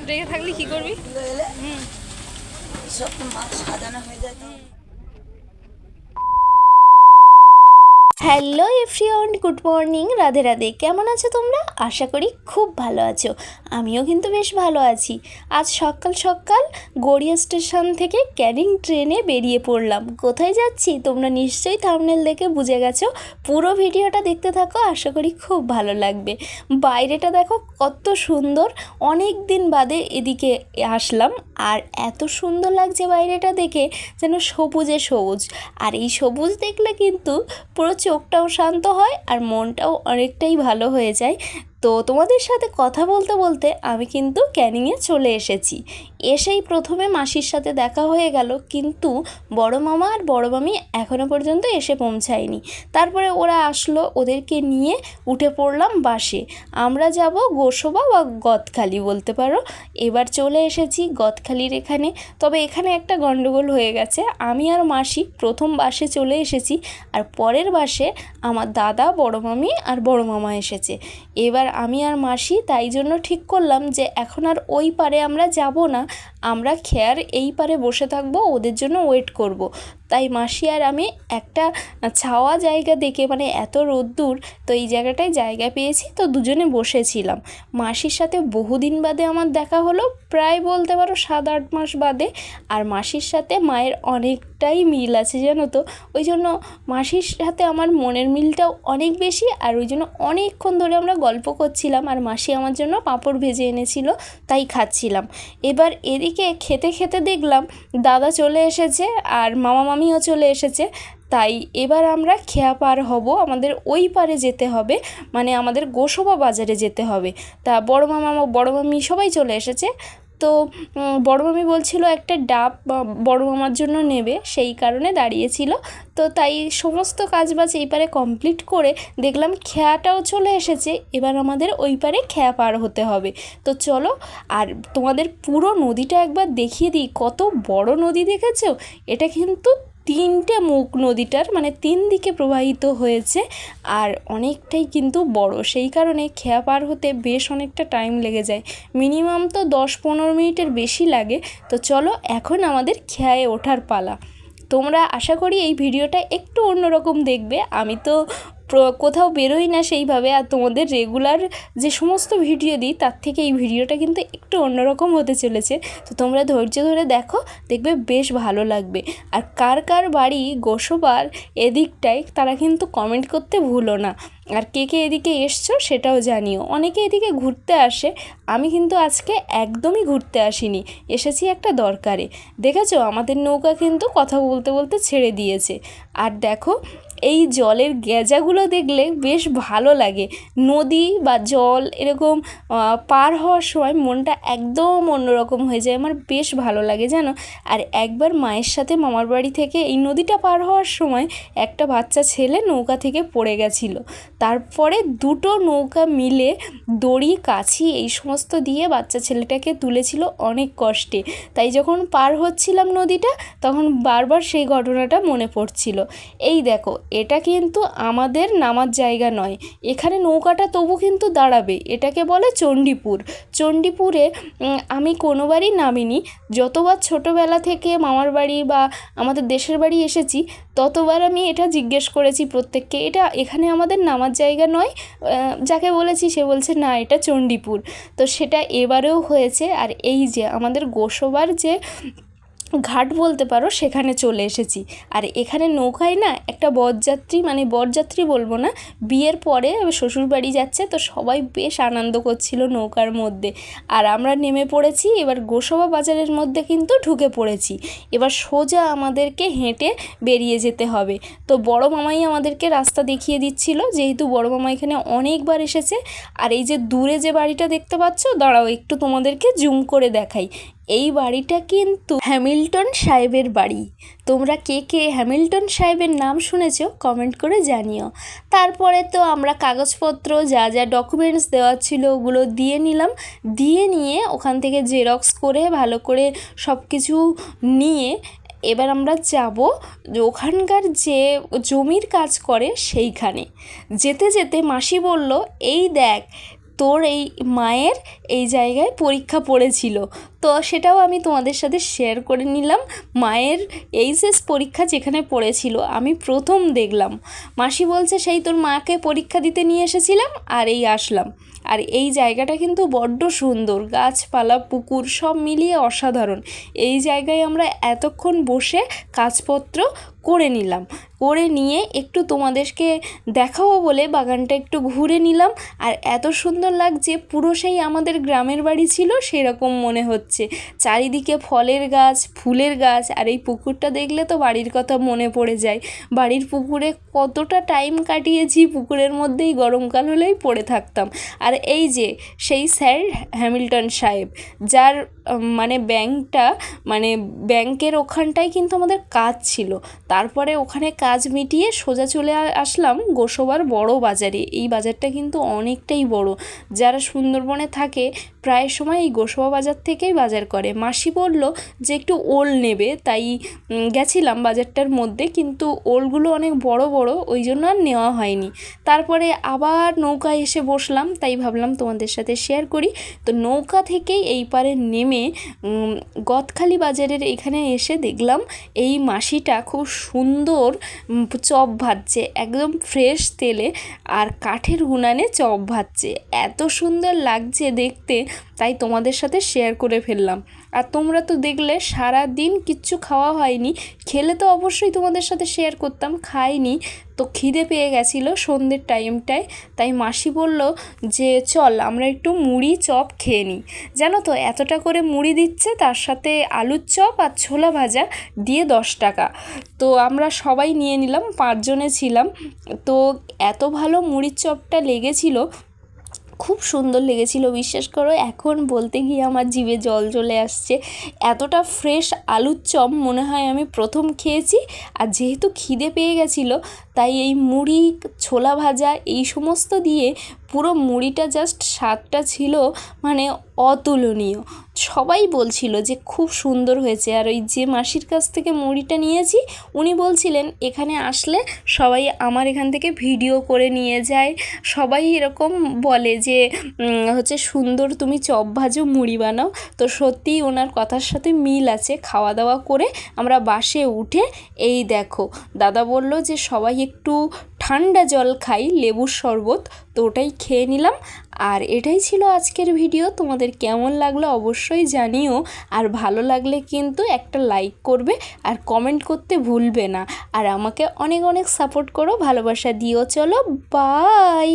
রেগে থাকলে কি করবি? সব মাছ সাজানো হয়ে যায় তো। Hello everyone, good morning, Radhe Radhe. কেমন আছো তোমরা? আশা করি খুব ভালো আছো। আমিও কিন্তু বেশ ভালো আছি। আজ সকাল সকাল গড়িয়া স্টেশন থেকে ক্যানিং ট্রেনে বেরিয়ে পড়লাম। কোথায় যাচ্ছি তোমরা নিশ্চয়ই থাম্বনেল দেখে বুঝে গেছো। পুরো ভিডিওটা দেখতে থাকো, আশা করি খুব ভালো লাগবে। বাইরেটা দেখো কত সুন্দর। অনেক দিন বাদে এদিকে আসলাম আর এত সুন্দর লাগছে বাইরেটা দেখে, যেন সবুজে সবুজ। আর এই সবুজ দেখলে কিন্তু পুরো চোখটাও শান্ত হয় আর মনটাও অনেকটাই ভালো হয়ে যায়। তো তোমাদের সাথে কথা বলতে বলতে আমি কিন্তু ক্যানিংয়ে চলে এসেছি। এসেই প্রথমে মাসির সাথে দেখা হয়ে গেল, কিন্তু বড় মামা আর বড় মামি এখনও পর্যন্ত এসে পৌঁছায়নি। তারপরে ওরা আসলো, ওদেরকে নিয়ে উঠে পড়লাম বাসে। আমরা যাব গোসবা বা গদখালি বলতে পারো। এবার চলে এসেছি গদখালির এখানে। তবে এখানে একটা গন্ডগোল হয়ে গেছে। আমি আর মাসি প্রথম বাসে চলে এসেছি, আর পরের বাসে আমার দাদা, বড় মামি আর বড় মামা এসেছে। এবার আমি আর মাসি তাই জন্য ঠিক করলাম যে এখন আর ওই পারে আমরা যাব না, আমরা খেয়ার এই পারে বসে থাকবো, ওদের জন্য ওয়েট করব। তাই মাসি আর আমি একটা ছাওয়া জায়গা দেখে, মানে এত রোদ্দুর, তো এই জায়গাটায় জায়গা পেয়েছি, তো দুজনে বসেছিলাম। মাসির সাথে বহুদিন বাদে আমার দেখা হলো, প্রায় বলতে পারো 7-8 মাস বাদে। আর মাসির সাথে মায়ের অনেকটাই মিল আছে জানো তো, ওই জন্য মাসির সাথে আমার মনের মিলটাও অনেক বেশি। আর ওই জন্য অনেকক্ষণ ধরে আমরা গল্প করছিলাম, আর মাসি আমার জন্য পাঁপড় ভেজে এনেছিল, তাই খাচ্ছিলাম। এবার এদিকে খেতে খেতে দেখলাম দাদা চলে এসেছে আর মামা মামিও চলে এসেছে। তাই এবার আমরা খেয়া পার হব, আমাদের ওই পারে যেতে হবে, মানে আমাদের গোসবা বাজারে যেতে হবে। তা বড় মামা বড় মামি সবাই চলে এসেছে। তো বড় মামি বলছিল একটা ডাব বড় মামার জন্য নেবে, সেই কারণে দাঁড়িয়েছিল। তো তাই সমস্ত কাজবাজ এই পারে কমপ্লিট করে দেখলাম খেয়াটাও চলে এসেছে। এবার আমাদের ওই পারে খেয়া পার হতে হবে। তো চলো, আর তোমাদের পুরো নদীটা একবার দেখিয়ে দিই। কত বড় নদী দেখেছো? এটা কিন্তু 3টে মুখ নদীটার, মানে 3 দিকে প্রবাহিত হয়েছে, আর অনেকটাই কিন্তু বড়। সেই কারণে খেয়া পার হতে বেশ অনেকটা টাইম লেগে যায়, মিনিমাম তো 10-15 মিনিটের বেশি লাগে। তো চলো, এখন আমাদের খেয়ায় ওঠার পালা। তোমরা আশা করি এই ভিডিওটা একটু অন্যরকম দেখবে। আমি তো কোথাও বেরোই না সেইভাবে, আর তোমাদের রেগুলার যে সমস্ত ভিডিও দিই তার থেকে এই ভিডিওটা কিন্তু একটু অন্যরকম হতে চলেছে। তো তোমরা ধৈর্য ধরে দেখো, দেখবে বেশ ভালো লাগবে। আর কার কার বাড়ি গোসবার এদিকটায় তারা কিন্তু কমেন্ট করতে ভুলো না। আর কে কে এদিকে এসছো সেটাও জানিও। অনেকে এদিকে ঘুরতে আসে, আমি কিন্তু আজকে একদমই ঘুরতে আসিনি, এসেছি একটা দরকারে। দেখেছো আমাদের নৌকা কিন্তু কথা বলতে বলতে ছেড়ে দিয়েছে। আর দেখো এই জলের গেজাগুলো দেখলে বেশ ভালো লাগে। নদী বা জল এরকম পার হওয়ার সময় মনটা একদম অন্যরকম হয়ে যায়, আমার বেশ ভালো লাগে জানো। আর একবার মায়ের সাথে মামার বাড়ি থেকে এই নদীটা পার হওয়ার সময় একটা বাচ্চা ছেলে নৌকা থেকে পড়ে গেছিলো। তারপরে দুটো নৌকা মিলে দড়ি, কাছি এই সমস্ত দিয়ে বাচ্চা ছেলেটাকে তুলেছিল অনেক কষ্টে। তাই যখন পার হচ্ছিলাম নদীটা, তখন বারবার সেই ঘটনাটা মনে পড়ছিল। এই দেখো, এটা কিন্তু আমাদের নামার জায়গা নয়, এখানে নৌকাটা তবু কিন্তু দাঁড়াবে। এটাকে বলে চণ্ডীপুর। চণ্ডীপুরে আমি কোনোবারই নামিনি। যতবার ছোটোবেলা থেকে মামার বাড়ি বা আমাদের দেশের বাড়ি এসেছি, ততবার আমি এটা জিজ্ঞেস করেছি প্রত্যেককে, এটা এখানে আমাদের নামার জায়গা নয়? যাকে বলেছি সে বলছে না, এটা চণ্ডীপুর। তো সেটা এবারেও হয়েছে। আর এই যে আমাদের গোসবার যে ঘাট বলতে পারো, সেখানে চলে এসেছি। আর এখানে নৌকায় না একটা বরযাত্রী, মানে বরযাত্রী বলবো না, বিয়ের পরে শ্বশুরবাড়ি যাচ্ছে, তো সবাই বেশ আনন্দ করছিল নৌকার মধ্যে। আর আমরা নেমে পড়েছি, এবার গোসবা বাজারের মধ্যে কিন্তু ঢুকে পড়েছি। এবার সোজা আমাদেরকে হেঁটে বেরিয়ে যেতে হবে। তো বড় মামাই আমাদেরকে রাস্তা দেখিয়ে দিচ্ছিল, যেহেতু বড় মামা এখানে অনেকবার এসেছে। আর এই যে দূরে যে বাড়িটা দেখতে পাচ্ছ, দাঁড়াও একটু তোমাদেরকে জুম করে দেখাই। এই বাড়িটা কিন্তু হ্যামিল্টন সাহেবের বাড়ি। তোমরা কে কে হ্যামিল্টন সাহেবের নাম শুনেছো কমেন্ট করে জানিও। তারপরে তো আমরা কাগজপত্র যা যা ডকুমেন্টস দেওয়া ছিল ওগুলো দিয়ে নিলাম। দিয়ে নিয়ে ওখান থেকে জেরক্স করে ভালো করে সব কিছু নিয়ে এবার আমরা যাব ওখানকার যে জমির কাজ করে সেইখানে। যেতে যেতে মাসি বলল, এই দেখ তোর এই মায়ের এই জায়গায় পরীক্ষা পড়েছিল, তো সেটাও আমি তোমাদের সাথে শেয়ার করে নিলাম। মায়ের এইচএস পরীক্ষা যেখানে পড়েছিল আমি প্রথম দেখলাম। মাসি বলছে সেই তোর মাকে পরীক্ষা দিতে নিয়ে এসেছিলাম আর এই আসলাম। আর এই জায়গাটা কিন্তু বড্ড সুন্দর, গাছপালা পুকুর সব মিলিয়ে অসাধারণ। এই জায়গায় আমরা এতক্ষণ বসে কাজপত্র করে নিলাম, করে নিয়ে একটু তোমাদেরকে দেখাবো বলে বাগানটা একটু ঘুরে নিলাম। আর এত সুন্দর লাগছে, পুরো সেই আমাদের গ্রামের বাড়ি ছিল সেরকম মনে হচ্ছে। চারিদিকে ফলের গাছ, ফুলের গাছ, আর এই পুকুরটা দেখলে তো বাড়ির কথা মনে পড়ে যায়। বাড়ির পুকুরে কতটা টাইম কাটিয়েছি, পুকুরের মধ্যেই গরমকাল হলেই পড়ে থাকতাম। আর এই যে সেই স্যার হ্যামিল্টন সাহেব, যার মানে ব্যাংকের ওখানটায় কিন্তু আমাদের কাজ ছিল। তারপরে ওখানে কাজ মিটিয়ে সোজা চলে আসলাম গোসবার বড় বাজারে। এই বাজারটা কিন্তু অনেকটাই বড়। যারা সুন্দরবনে থাকে প্রায় সময় এই গোসবা বাজার থেকেই বাজার করে। মাসি বলল যে একটু ওল নেবে, তাই গেছিলাম বাজারটার মধ্যে, কিন্তু ওলগুলো অনেক বড় বড়, ওই জন্য আর নেওয়া হয়নি। তারপরে আবার নৌকায় এসে বসলাম, তাই ভাবলাম তোমাদের সাথে শেয়ার করি। তো নৌকা থেকেই এই পারে নেমে গদখালি বাজারের এখানে এসে দেখলাম এই মাসিটা খুব সুন্দর চপ ভাজছে, একদম ফ্রেশ তেলে আর কাঠের উনানে চপ ভাজছে। এত সুন্দর লাগছে দেখতে, তাই তোমাদের সাথে শেয়ার করে ফেললাম। আর তোমরা তো দেখলে সারা দিন কিচ্ছু খাওয়া হয়নি, খেলে তো অবশ্যই তোমাদের সাথে শেয়ার করতাম, খাইনি। তো খিদে পেয়ে গেছিলো সন্ধ্যের টাইমটায়, তাই মাসি বলল যে চল আমরা একটু মুড়ি চপ খেয়ে নিই। জানো তো এতটা করে মুড়ি দিচ্ছে, তার সাথে আলুর চপ আর ছোলা ভাজা দিয়ে 10 টাকা। তো আমরা সবাই নিয়ে নিলাম, 5 জনে ছিলাম। তো এত ভালো মুড়ির চপটা লেগেছিল, খুব সুন্দর লেগেছিল, বিশ্বাস করো এখন বলতে গিয়ে আমার জিভে জল চলে আসছে। এতটা ফ্রেশ আলুর চপ মনে হয় আমি প্রথম খেয়েছি। আর যেহেতু খিদে পেয়ে গেছিলো, তাই এই মুড়ি, ছোলা ভাজা এই সমস্ত দিয়ে পুরো মুড়িটা জাস্ট স্বাদটা ছিল মানে অতুলনীয়। সবাই বলছিল যে খুব সুন্দর হয়েছে। আর ওই যে মাসির কাছ থেকে মুড়িটা নিয়েছি, উনি বলছিলেন এখানে আসলে সবাই আমার এখান থেকে ভিডিও করে নিয়ে যায়, সবাই এরকম বলে যে হচ্ছে সুন্দর তুমি চপ ভাজো, মুড়ি বানাও। তো সত্যিই ওনার কথার সাথে মিল আছে। খাওয়া দাওয়া করে আমরা বাসে উঠে এই দেখো দাদা বলল যে সবাই একটু ঠান্ডা জল খাই, লেবুর শরবত, তো ওটাই খেয়ে নিলাম। আর এটাই ছিল আজকের ভিডিও। তোমাদের কেমন লাগলো অবশ্যই জানিও, আর ভালো লাগলে কিন্তু একটা লাইক করবে আর কমেন্ট করতে ভুলবে না। আর আমাকে অনেক অনেক সাপোর্ট করো, ভালোবাসা দিও। চলো বাই।